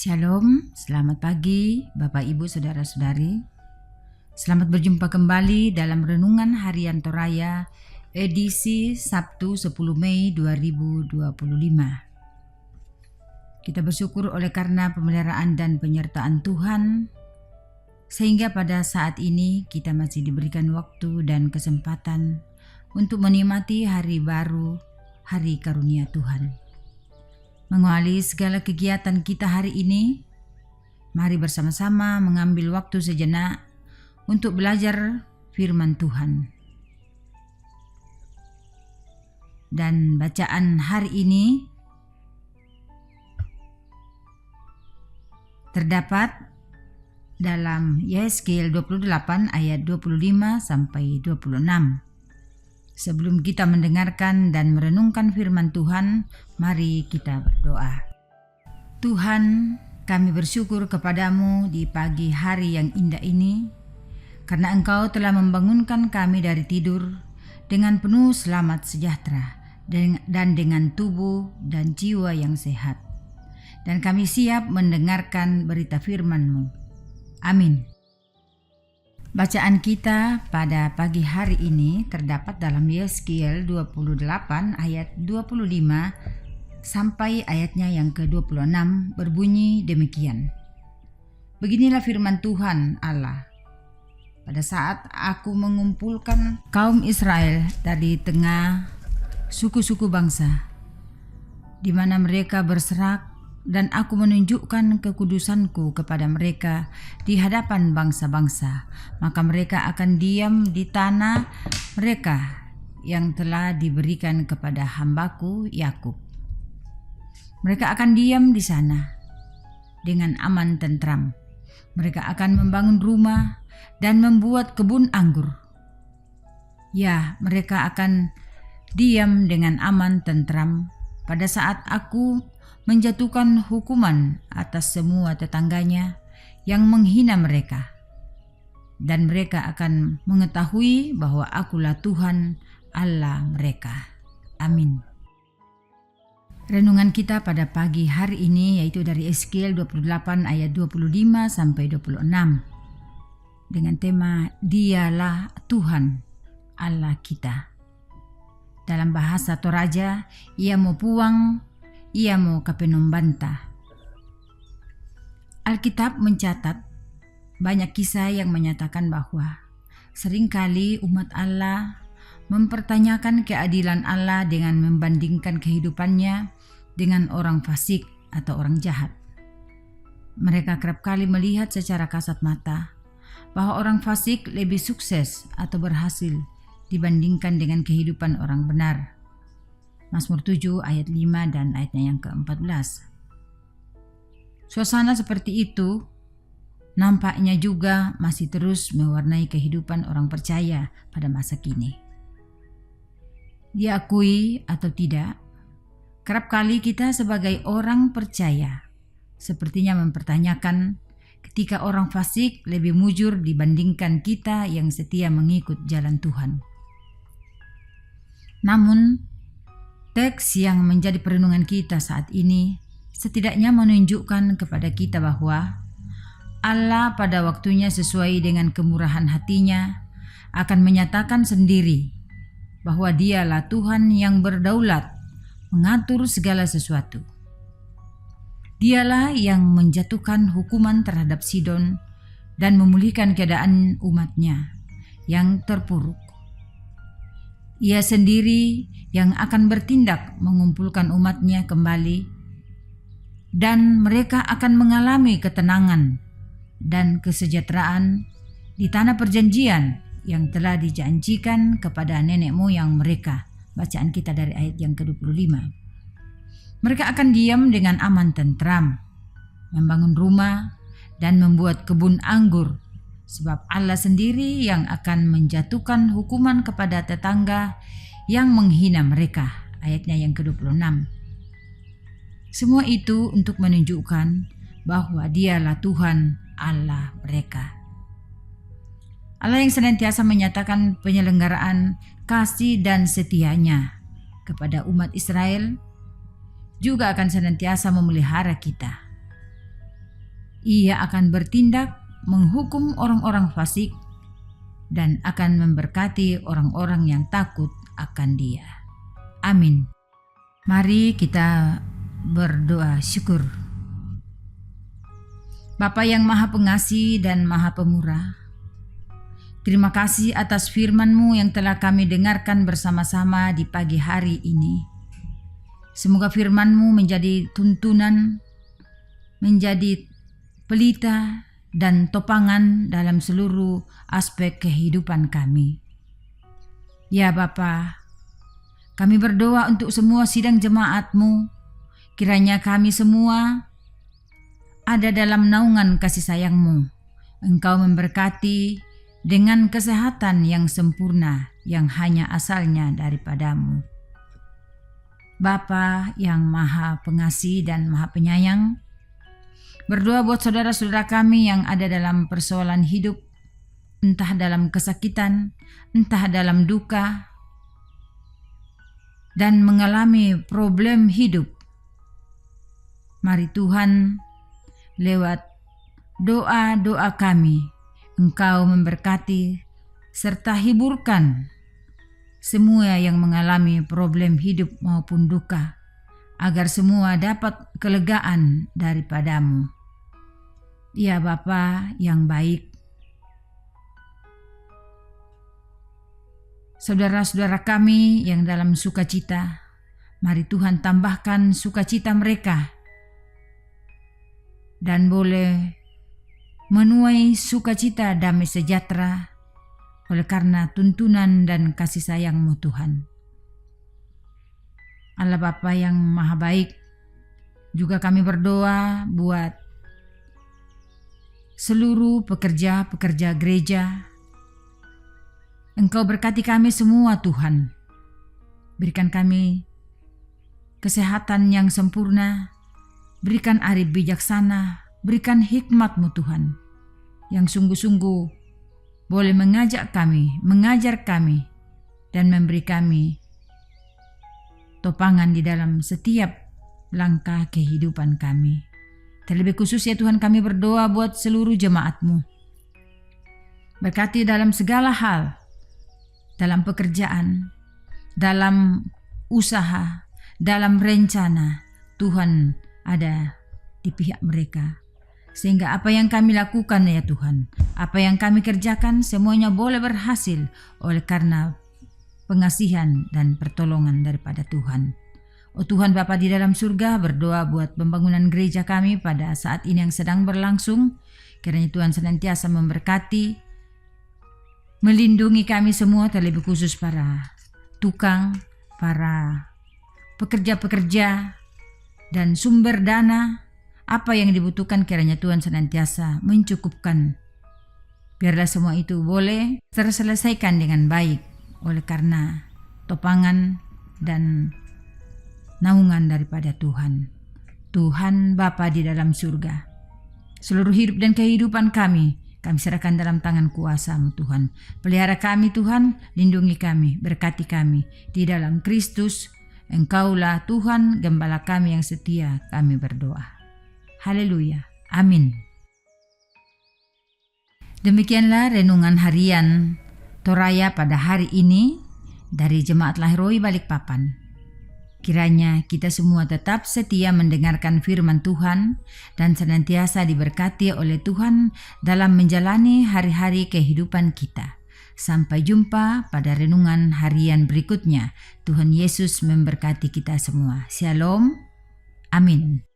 Shalom, selamat pagi Bapak Ibu Saudara-saudari. Selamat berjumpa kembali dalam Renungan Harian Toraya edisi Sabtu 10 Mei 2025. Kita bersyukur oleh karena pemeliharaan dan penyertaan Tuhan, sehingga pada saat ini kita masih diberikan waktu dan kesempatan untuk menikmati hari baru, hari karunia Tuhan. Mengawali segala kegiatan kita hari ini, mari bersama-sama mengambil waktu sejenak untuk belajar firman Tuhan. Dan bacaan hari ini terdapat dalam Yesaya 28 ayat 25 sampai 26. Sebelum kita mendengarkan dan merenungkan firman Tuhan, mari kita berdoa. Tuhan, kami bersyukur kepadamu di pagi hari yang indah ini, karena Engkau telah membangunkan kami dari tidur dengan penuh selamat sejahtera dan dengan tubuh dan jiwa yang sehat. Dan kami siap mendengarkan berita firman-Mu. Amin. Bacaan kita pada pagi hari ini terdapat dalam Yesaya 28 ayat 25 sampai ayatnya yang ke-26 berbunyi demikian. Beginilah firman Tuhan Allah. Pada saat aku mengumpulkan kaum Israel dari tengah suku-suku bangsa, di mana mereka berserak, dan aku menunjukkan kekudusanku kepada mereka di hadapan bangsa-bangsa, maka mereka akan diam di tanah mereka yang telah diberikan kepada hambaku Yakub. Mereka akan diam di sana dengan aman tentram. Mereka akan membangun rumah dan membuat kebun anggur. Ya, mereka akan diam dengan aman tentram pada saat aku menjatuhkan hukuman atas semua tetangganya yang menghina mereka. Dan mereka akan mengetahui bahwa akulah Tuhan Allah mereka. Amin. Renungan kita pada pagi hari ini yaitu dari Yesaya 28 ayat 25 sampai 26 dengan tema Dialah Tuhan Allah kita. Dalam bahasa Toraja, ia mau puang, ia mau kapenom bantah. Alkitab mencatat banyak kisah yang menyatakan bahwa seringkali umat Allah mempertanyakan keadilan Allah dengan membandingkan kehidupannya dengan orang fasik atau orang jahat. Mereka kerap kali melihat secara kasat mata bahwa orang fasik lebih sukses atau berhasil dibandingkan dengan kehidupan orang benar. Mazmur 7 ayat 5 dan ayatnya yang ke-14. Suasana seperti itu nampaknya juga masih terus mewarnai kehidupan orang percaya pada masa kini. Diakui atau tidak, kerap kali kita sebagai orang percaya sepertinya mempertanyakan ketika orang fasik lebih mujur dibandingkan kita yang setia mengikut jalan Tuhan. Namun, teks yang menjadi perenungan kita saat ini setidaknya menunjukkan kepada kita bahwa Allah pada waktunya sesuai dengan kemurahan hatinya akan menyatakan sendiri bahwa Dialah Tuhan yang berdaulat mengatur segala sesuatu. Dialah yang menjatuhkan hukuman terhadap Sidon dan memulihkan keadaan umatnya yang terpuruk. Ia sendiri yang akan bertindak mengumpulkan umatnya kembali, dan mereka akan mengalami ketenangan dan kesejahteraan di tanah perjanjian yang telah dijanjikan kepada nenek moyang mereka. Bacaan kita dari ayat yang ke-25. Mereka akan diam dengan aman tentram, membangun rumah dan membuat kebun anggur, sebab Allah sendiri yang akan menjatuhkan hukuman kepada tetangga yang menghina mereka. Ayatnya yang ke-26. Semua itu untuk menunjukkan bahwa Dialah Tuhan Allah mereka. Allah yang senantiasa menyatakan penyelenggaraan kasih dan setianya kepada umat Israel juga akan senantiasa memelihara kita. Ia akan bertindak menghukum orang-orang fasik dan akan memberkati orang-orang yang takut akan Dia. Amin. Mari kita berdoa syukur. Bapa yang Maha Pengasih dan Maha Pemurah, terima kasih atas firman-Mu yang telah kami dengarkan bersama-sama di pagi hari ini. Semoga firman-Mu menjadi tuntunan, menjadi pelita dan topangan dalam seluruh aspek kehidupan kami. Ya Bapa, kami berdoa untuk semua sidang jemaat-Mu, kiranya kami semua ada dalam naungan kasih sayang-Mu. Engkau memberkati dengan kesehatan yang sempurna yang hanya asalnya daripada-Mu. Bapa yang Maha Pengasih dan Maha Penyayang, berdoa buat saudara-saudara kami yang ada dalam persoalan hidup, entah dalam kesakitan, entah dalam duka, dan mengalami problem hidup. Mari Tuhan, lewat doa-doa kami, Engkau memberkati serta hiburkan semua yang mengalami problem hidup maupun duka, agar semua dapat kelegaan daripada-Mu. Ya Bapa yang baik, saudara-saudara kami yang dalam sukacita, mari Tuhan tambahkan sukacita mereka dan boleh menuai sukacita damai sejahtera oleh karena tuntunan dan kasih sayang-Mu Tuhan. Allah Bapa yang Maha Baik, juga kami berdoa buat seluruh pekerja-pekerja gereja. Engkau berkati kami semua Tuhan. Berikan kami kesehatan yang sempurna, berikan arif bijaksana, berikan hikmat-Mu Tuhan, yang sungguh-sungguh boleh mengajak kami, mengajar kami, dan memberi kami topangan di dalam setiap langkah kehidupan kami. Terlebih khusus ya Tuhan, kami berdoa buat seluruh jemaat-Mu. Berkati dalam segala hal, dalam pekerjaan, dalam usaha, dalam rencana, Tuhan ada di pihak mereka. Sehingga apa yang kami lakukan ya Tuhan, apa yang kami kerjakan semuanya boleh berhasil oleh karena pengasihan dan pertolongan daripada Tuhan. Oh Tuhan Bapa di dalam surga, berdoa buat pembangunan gereja kami pada saat ini yang sedang berlangsung. Kiranya Tuhan senantiasa memberkati, melindungi kami semua, terlebih khusus para tukang, para pekerja-pekerja, dan sumber dana. Apa yang dibutuhkan kiranya Tuhan senantiasa mencukupkan. Biarlah semua itu boleh terselesaikan dengan baik oleh karena topangan dan naungan daripada Tuhan. Tuhan Bapa di dalam surga, seluruh hidup dan kehidupan kami serahkan dalam tangan kuasa-Mu Tuhan. Pelihara kami Tuhan, lindungi kami, berkati kami. Di dalam Kristus, Engkaulah Tuhan, Gembala kami yang setia, kami berdoa. Haleluya. Amin. Demikianlah renungan harian Toraya pada hari ini dari Jemaat Lahiroi Balikpapan. Kiranya kita semua tetap setia mendengarkan firman Tuhan dan senantiasa diberkati oleh Tuhan dalam menjalani hari-hari kehidupan kita. Sampai jumpa pada renungan harian berikutnya. Tuhan Yesus memberkati kita semua. Shalom. Amin.